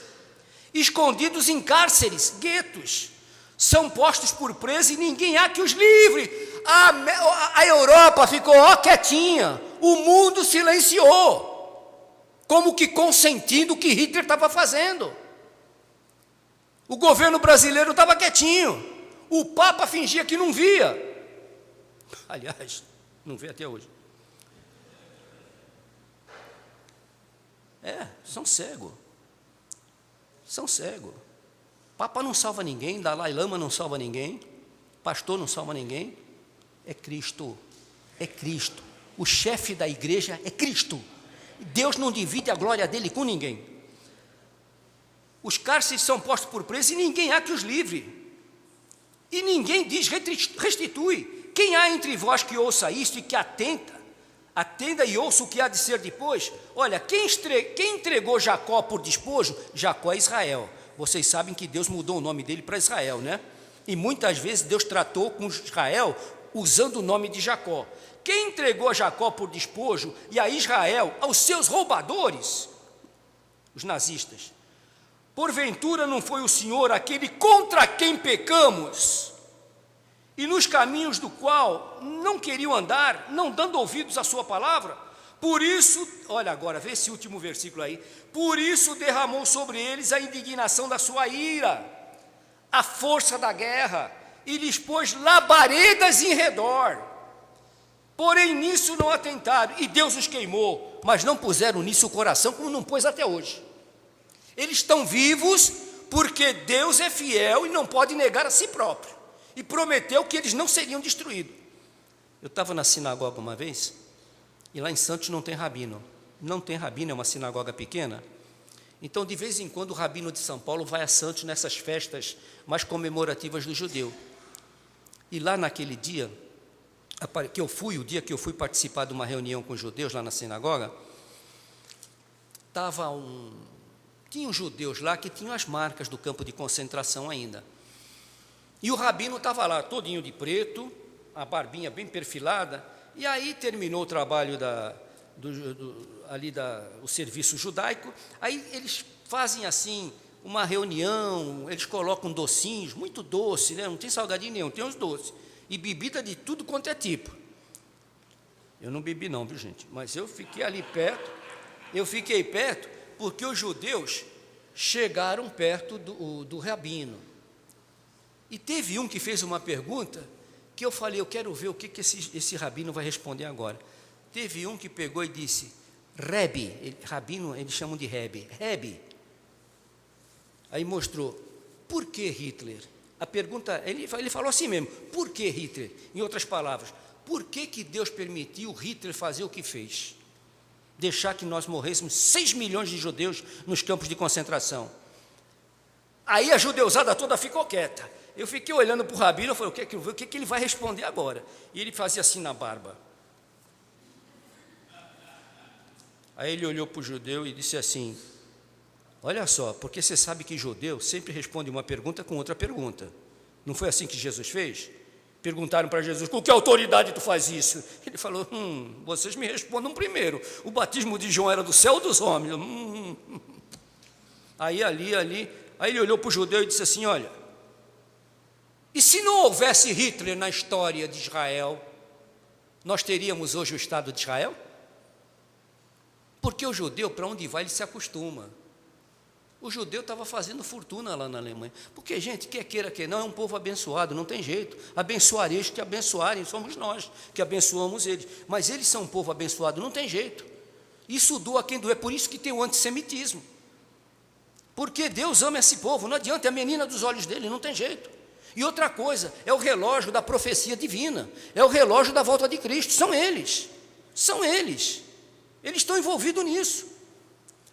Escondidos em cárceres, guetos. São postos por preso e ninguém há que os livre. A Europa ficou quietinha. O mundo silenciou. Como que consentindo o que Hitler estava fazendo. O governo brasileiro estava quietinho. O Papa fingia que não via. Aliás, não vê até hoje. São cegos. São cegos. Papa não salva ninguém, Dalai Lama não salva ninguém, pastor não salva ninguém. É Cristo. É Cristo. O chefe da igreja é Cristo. Deus não divide a glória dele com ninguém. Os cárceres são postos por preso e ninguém há que os livre. E ninguém diz, restitui. Quem há entre vós que ouça isto e que atenda e ouça o que há de ser depois? Olha, quem entregou Jacó por despojo? Jacó é Israel. Vocês sabem que Deus mudou o nome dele para Israel, né? E muitas vezes Deus tratou com Israel usando o nome de Jacó. Quem entregou a Jacó por despojo e a Israel aos seus roubadores? Os nazistas. Porventura não foi o Senhor aquele contra quem pecamos, e nos caminhos do qual não queriam andar, não dando ouvidos à sua palavra? Por isso, olha agora, vê esse último versículo aí. Por isso derramou sobre eles a indignação da sua ira, a força da guerra, e lhes pôs labaredas em redor. Porém nisso não atentaram, e Deus os queimou, mas não puseram nisso o coração, como não pôs até hoje. Eles estão vivos porque Deus é fiel e não pode negar a si próprio. E prometeu que eles não seriam destruídos. Eu estava na sinagoga uma vez, e lá em Santos não tem rabino. Não tem rabino, é uma sinagoga pequena. Então, de vez em quando, o rabino de São Paulo vai a Santos nessas festas mais comemorativas do judeu. E lá naquele dia, o dia que eu fui participar de uma reunião com os judeus lá na sinagoga, tinha uns judeus lá que tinham as marcas do campo de concentração ainda. E o rabino estava lá, todinho de preto, a barbinha bem perfilada, e aí terminou o trabalho o serviço judaico, aí eles fazem assim, uma reunião, eles colocam docinhos, muito doce, né? Não tem salgadinho nenhum, tem uns doces, e bebida de tudo quanto é tipo. Eu não bebi não, viu gente? Mas eu fiquei ali perto, porque os judeus chegaram perto do rabino. E teve um que fez uma pergunta, que eu falei, eu quero ver o que esse rabino vai responder agora. Teve um que pegou e disse, Rebbe, rabino, eles chamam de Rebbe, Rebbe. Aí mostrou, por que Hitler? A pergunta, ele falou assim mesmo, por que Hitler? Em outras palavras, por que Deus permitiu Hitler fazer o que fez? Deixar que nós morrêssemos 6 milhões de judeus nos campos de concentração. Aí a judeusada toda ficou quieta. Eu fiquei olhando para o rabino, eu falei, o que ele vai responder agora? E ele fazia assim na barba. Aí ele olhou para o judeu e disse assim, olha só, porque você sabe que judeu sempre responde uma pergunta com outra pergunta. Não foi assim que Jesus fez? Perguntaram para Jesus, com que autoridade tu faz isso? Ele falou, vocês me respondam primeiro. O batismo de João era do céu ou dos homens? Aí ele olhou para o judeu e disse assim, olha, e se não houvesse Hitler na história de Israel, nós teríamos hoje o Estado de Israel? Porque o judeu, para onde vai, ele se acostuma. O judeu estava fazendo fortuna lá na Alemanha. Porque, gente, quer queira, quer não, é um povo abençoado, não tem jeito. Abençoarei os que abençoarem, somos nós que abençoamos eles. Mas eles são um povo abençoado, não tem jeito. Isso doa quem doer, por isso que tem o antissemitismo. Porque Deus ama esse povo, não adianta, é a menina dos olhos dele, não tem jeito. E outra coisa, é o relógio da profecia divina, é o relógio da volta de Cristo, são eles. Eles estão envolvidos nisso.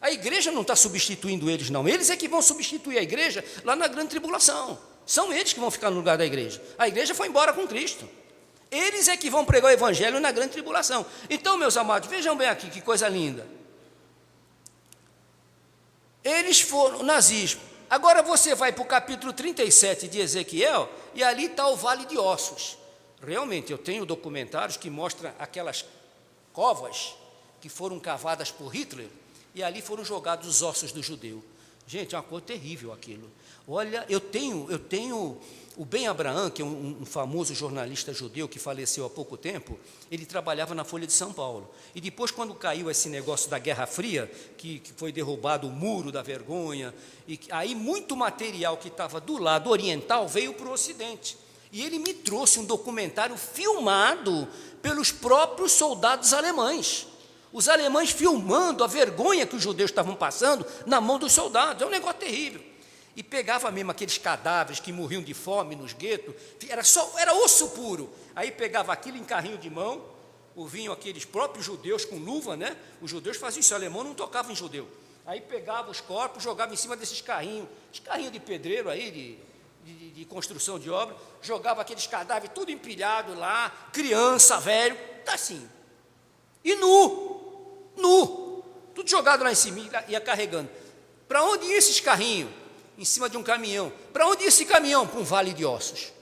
A igreja não está substituindo eles, não. Eles é que vão substituir a igreja lá na grande tribulação. São eles que vão ficar no lugar da igreja. A igreja foi embora com Cristo. Eles é que vão pregar o evangelho na grande tribulação. Então, meus amados, vejam bem aqui, que coisa linda. Eles foram nazismo. Agora você vai para o capítulo 37 de Ezequiel, e ali está o Vale de Ossos. Realmente, eu tenho documentários que mostram aquelas covas que foram cavadas por Hitler, e ali foram jogados os ossos do judeu. Gente, é uma coisa terrível aquilo. Olha, eu tenho o Ben Abraham, que é um famoso jornalista judeu que faleceu há pouco tempo. Ele trabalhava na Folha de São Paulo. E depois, quando caiu esse negócio da Guerra Fria, que foi derrubado o muro da vergonha, e aí muito material que estava do lado oriental veio para o ocidente. E ele me trouxe um documentário filmado pelos próprios soldados alemães. Os alemães filmando a vergonha que os judeus estavam passando na mão dos soldados. É um negócio terrível. E pegava mesmo aqueles cadáveres que morriam de fome nos guetos, era osso puro. Aí pegava aquilo em carrinho de mão, vinham aqueles próprios judeus com luva, né? Os judeus faziam isso, o alemão não tocava em judeu. Aí pegava os corpos, jogava em cima desses carrinhos, os carrinhos de pedreiro aí, de construção de obra, jogava aqueles cadáveres tudo empilhado lá, criança, velho, tá assim. E nu, tudo jogado lá em cima, ia carregando. Para onde ia esses carrinhos? Em cima de um caminhão. Para onde ia esse caminhão? Para um vale de ossos.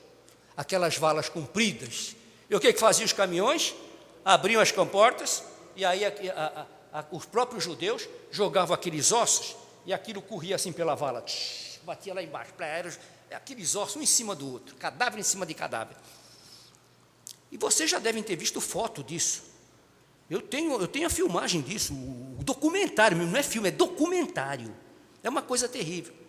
Aquelas valas compridas. E o que faziam os caminhões? Abriam as comportas, e aí os próprios judeus jogavam aqueles ossos, e aquilo corria assim pela vala, batia lá embaixo, aqueles ossos um em cima do outro, cadáver em cima de cadáver. E vocês já devem ter visto foto disso. Eu tenho a filmagem disso, o documentário, não é filme, é documentário. É uma coisa terrível.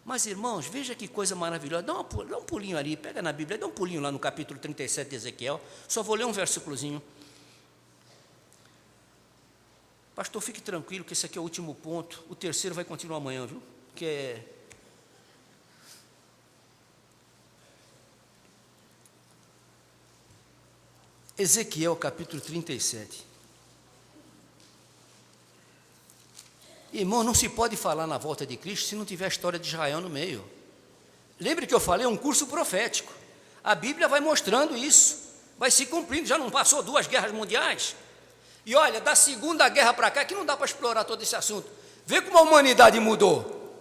Mas, irmãos, veja que coisa maravilhosa. Dá um pulinho ali, pega na Bíblia, dá um pulinho lá no capítulo 37 de Ezequiel. Só vou ler um versículozinho. Pastor, fique tranquilo que esse aqui é o último ponto. O terceiro vai continuar amanhã, viu? Que é... Ezequiel, capítulo 37. Irmão, não se pode falar na volta de Cristo se não tiver a história de Israel no meio. Lembre que eu falei, é um curso profético. A Bíblia vai mostrando isso, vai se cumprindo. Já não passou 2 guerras mundiais? E olha, da Segunda Guerra para cá, que não dá para explorar todo esse assunto. Vê como a humanidade mudou.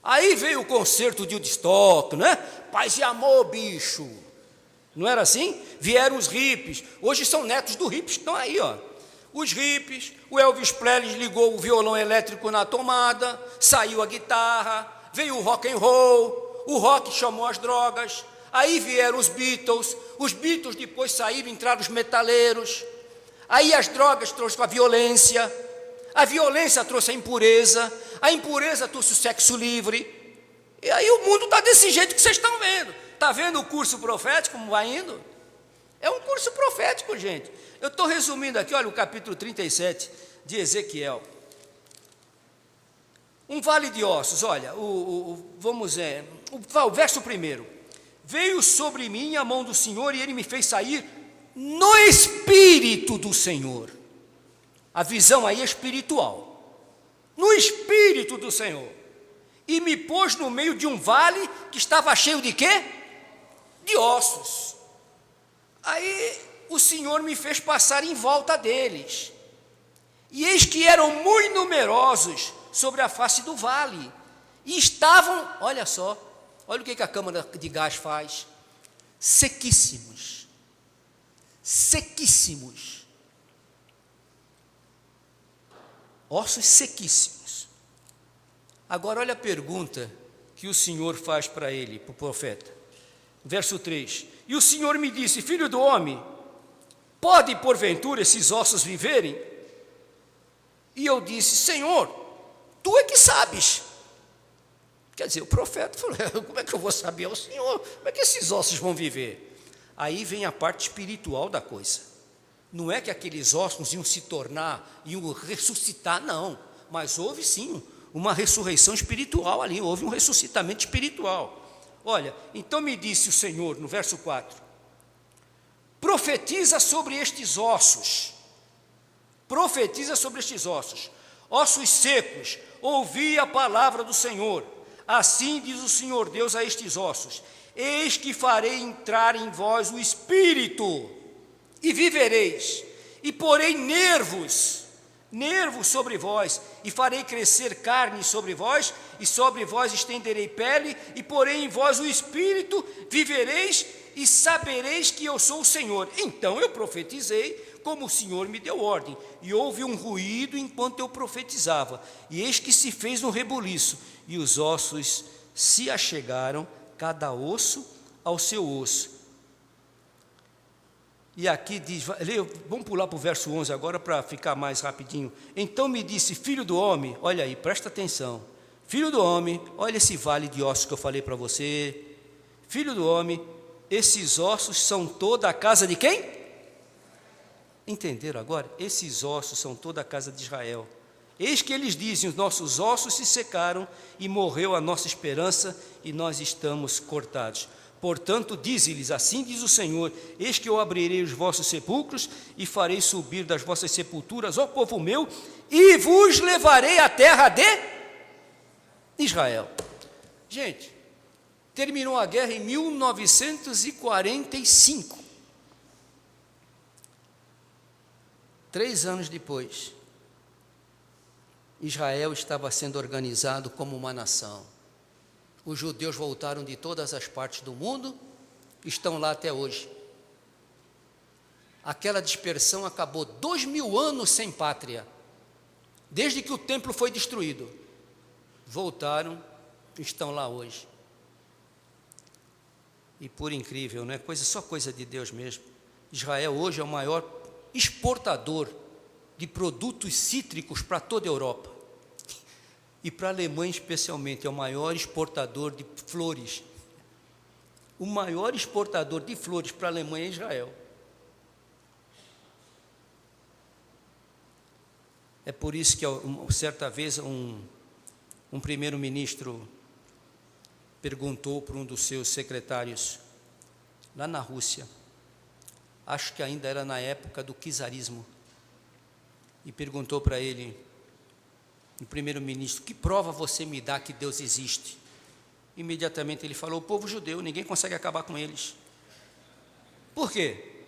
Aí veio o concerto de Woodstock, né? Paz e amor, bicho. Não era assim? Vieram os hippies. Hoje são netos do hippies que estão aí, ó. Os hippies, o Elvis Presley ligou o violão elétrico na tomada, saiu a guitarra, veio o rock and roll, o rock chamou as drogas, aí vieram os Beatles depois saíram, entraram os metaleiros, aí as drogas trouxeram a violência trouxe a impureza trouxe o sexo livre, e aí o mundo está desse jeito que vocês estão vendo. Está vendo o curso profético como vai indo? É um curso profético, gente. Eu estou resumindo aqui, olha o capítulo 37 de Ezequiel. Um vale de ossos, olha, o verso 1. Veio sobre mim a mão do Senhor e ele me fez sair no Espírito do Senhor. A visão aí é espiritual. No Espírito do Senhor. E me pôs no meio de um vale que estava cheio de quê? De ossos. Aí o Senhor me fez passar em volta deles, e eis que eram muito numerosos sobre a face do vale, e estavam, olha só, olha o que a câmara de gás faz, sequíssimos, ossos sequíssimos. Agora olha a pergunta que o Senhor faz para ele, para o profeta, verso 3, e o Senhor me disse, filho do homem, pode porventura esses ossos viverem? E eu disse, Senhor, tu é que sabes. Quer dizer, o profeta falou, como é que eu vou saber? É o Senhor, como é que esses ossos vão viver? Aí vem a parte espiritual da coisa. Não é que aqueles ossos iam se tornar, iam ressuscitar, não. Mas houve sim uma ressurreição espiritual ali, houve um ressuscitamento espiritual. Olha, então me disse o Senhor, no verso 4, profetiza sobre estes ossos, ossos secos, ouvi a palavra do Senhor, assim diz o Senhor Deus a estes ossos, eis que farei entrar em vós o Espírito, e vivereis, e porei nervos sobre vós, e farei crescer carne sobre vós, e sobre vós estenderei pele, e porei em vós o Espírito, vivereis, e sabereis que eu sou o Senhor. Então eu profetizei, como o Senhor me deu ordem, e houve um ruído enquanto eu profetizava, e eis que se fez um rebuliço, e os ossos se achegaram, cada osso ao seu osso. E aqui diz, vamos pular para o verso 11 agora para ficar mais rapidinho. Então me disse, filho do homem, olha aí, presta atenção. Filho do homem, olha esse vale de ossos que eu falei para você. Filho do homem, esses ossos são toda a casa de quem? Entenderam agora? Esses ossos são toda a casa de Israel. Eis que eles dizem, os nossos ossos se secaram e morreu a nossa esperança e nós estamos cortados. Portanto, dize-lhes, assim diz o Senhor, eis que eu abrirei os vossos sepulcros e farei subir das vossas sepulturas, ó povo meu, e vos levarei à terra de Israel. Gente, terminou a guerra em 1945. 3 anos depois, Israel estava sendo organizado como uma nação. Os judeus voltaram de todas as partes do mundo, estão lá até hoje. Aquela dispersão acabou, 2000 anos sem pátria, desde que o templo foi destruído. Voltaram, estão lá hoje. E por incrível, não é? Só coisa de Deus mesmo. Israel hoje é o maior exportador de produtos cítricos para toda a Europa. E para a Alemanha especialmente, é o maior exportador de flores. O maior exportador de flores para a Alemanha é Israel. É por isso que, certa vez, um primeiro-ministro perguntou para um dos seus secretários, lá na Rússia, acho que ainda era na época do czarismo, e perguntou para ele, o primeiro-ministro, que prova você me dá que Deus existe? Imediatamente ele falou, o povo judeu, ninguém consegue acabar com eles. Por quê?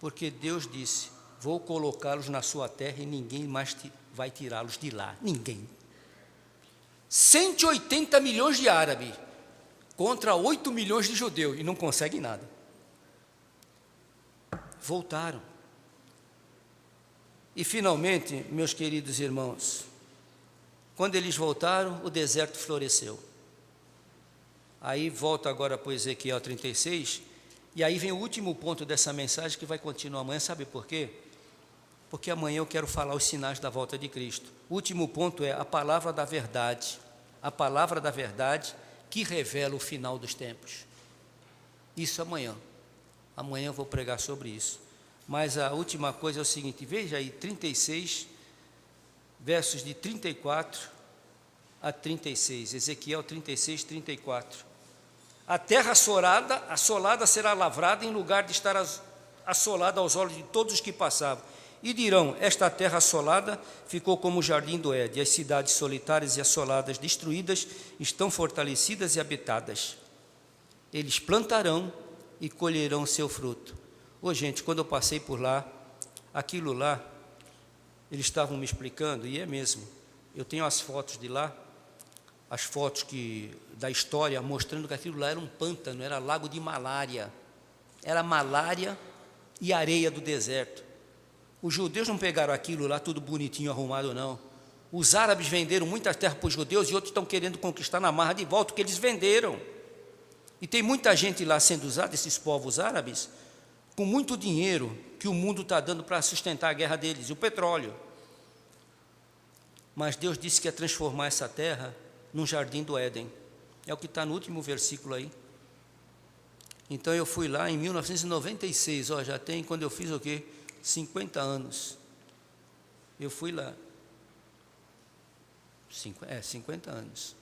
Porque Deus disse, vou colocá-los na sua terra e ninguém mais vai tirá-los de lá, ninguém. 180 milhões de árabes contra 8 milhões de judeus e não conseguem nada. Voltaram. E finalmente, meus queridos irmãos, quando eles voltaram, o deserto floresceu. Aí volta agora para o Ezequiel 36, e aí vem o último ponto dessa mensagem que vai continuar amanhã, sabe por quê? Porque amanhã eu quero falar os sinais da volta de Cristo. O último ponto é a palavra da verdade que revela o final dos tempos. Isso amanhã eu vou pregar sobre isso. Mas a última coisa é o seguinte, veja aí, 36, versos de 34 a 36, Ezequiel 36, 34. A terra assolada será lavrada em lugar de estar assolada aos olhos de todos os que passavam. E dirão, esta terra assolada ficou como o jardim do Éden, as cidades solitárias e assoladas, destruídas, estão fortalecidas e habitadas. Eles plantarão e colherão seu fruto. Gente, quando eu passei por lá, aquilo lá, eles estavam me explicando, e é mesmo, eu tenho as fotos de lá, as fotos da história, mostrando que aquilo lá era um pântano, era lago de malária, era malária e areia do deserto. Os judeus não pegaram aquilo lá tudo bonitinho, arrumado, não. Os árabes venderam muita terra para os judeus e outros estão querendo conquistar na marra de volta o que eles venderam. E tem muita gente lá sendo usada, esses povos árabes, com muito dinheiro que o mundo está dando para sustentar a guerra deles, e o petróleo. Mas Deus disse que ia transformar essa terra num jardim do Éden. É o que está no último versículo aí. Então eu fui lá em 1996, já tem, quando eu fiz o quê? 50 anos. Eu fui lá. 50 anos.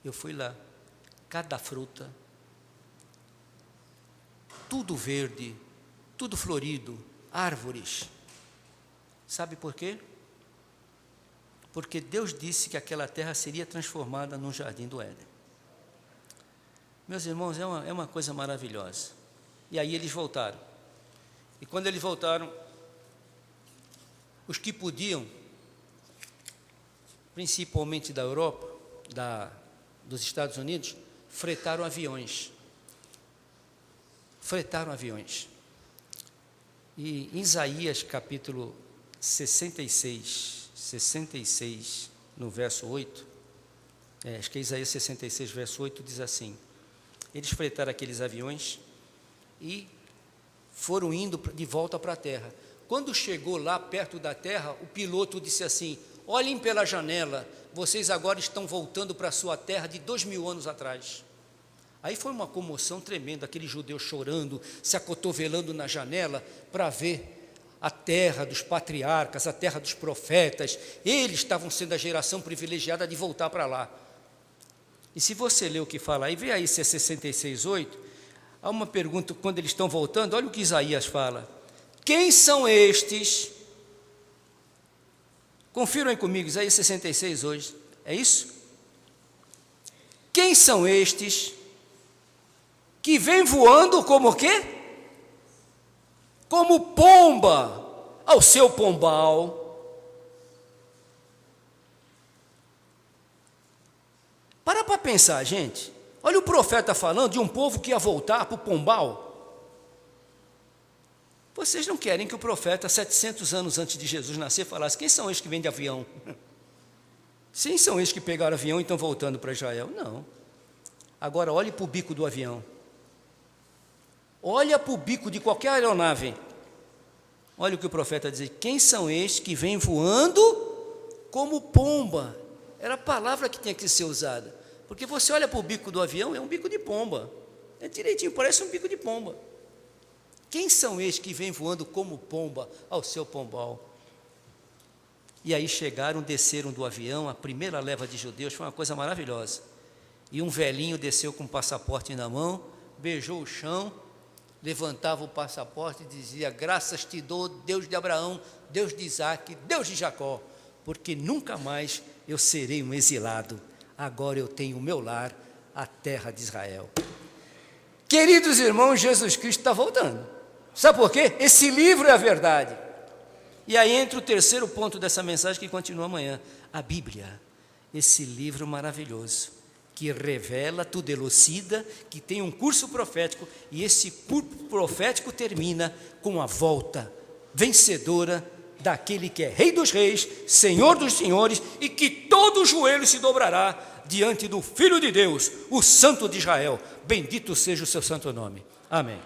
Eu fui lá. Cada fruta, tudo verde, tudo florido, árvores. Sabe por quê? Porque Deus disse que aquela terra seria transformada num jardim do Éden. Meus irmãos, é uma coisa maravilhosa. E aí eles voltaram. E quando eles voltaram, os que podiam, principalmente da Europa, dos Estados Unidos, fretaram aviões. fretaram aviões. E em Isaías capítulo 66, no verso 8, acho que é Isaías 66, verso 8, diz assim: eles fretaram aqueles aviões e foram indo de volta para a terra. Quando chegou lá perto da terra, o piloto disse assim: olhem pela janela, vocês agora estão voltando para a sua terra de 2000 anos atrás. Aí foi uma comoção tremenda, aqueles judeus chorando, se acotovelando na janela para ver a terra dos patriarcas, a terra dos profetas. Eles estavam sendo a geração privilegiada de voltar para lá. E se você ler o que fala aí, vê aí se é 66:8, há uma pergunta quando eles estão voltando, olha o que Isaías fala: quem são estes? Confiram aí comigo, Isaías 66 hoje, é isso? Quem são estes que vêm voando como o quê? Como pomba ao seu pombal. Para pensar, gente. Olha o profeta falando de um povo que ia voltar para o pombal. Vocês não querem que o profeta, 700 anos antes de Jesus nascer, falasse: quem são esses que vêm de avião? Sim, são esses que pegaram avião e estão voltando para Israel. Não. Agora olhe para o bico do avião. Olha para o bico de qualquer aeronave. Olha o que o profeta diz: quem são estes que vêm voando como pomba? Era a palavra que tinha que ser usada. Porque você olha para o bico do avião, é um bico de pomba. É direitinho, parece um bico de pomba. Quem são estes que vêm voando como pomba ao seu pombal? E aí chegaram, desceram do avião, a primeira leva de judeus, foi uma coisa maravilhosa. E um velhinho desceu com o passaporte na mão, beijou o chão, levantava o passaporte e dizia: graças te dou, Deus de Abraão, Deus de Isaac, Deus de Jacó, porque nunca mais eu serei um exilado, agora eu tenho o meu lar, a terra de Israel. Queridos irmãos, Jesus Cristo está voltando. Sabe por quê? Esse livro é a verdade. E aí entra o terceiro ponto dessa mensagem que continua amanhã: a Bíblia, esse livro maravilhoso, que revela, tudo elucida, que tem um curso profético, e esse curso profético termina com a volta vencedora daquele que é Rei dos Reis, Senhor dos Senhores, e que todo joelho se dobrará diante do Filho de Deus, o Santo de Israel. Bendito seja o seu santo nome. Amém.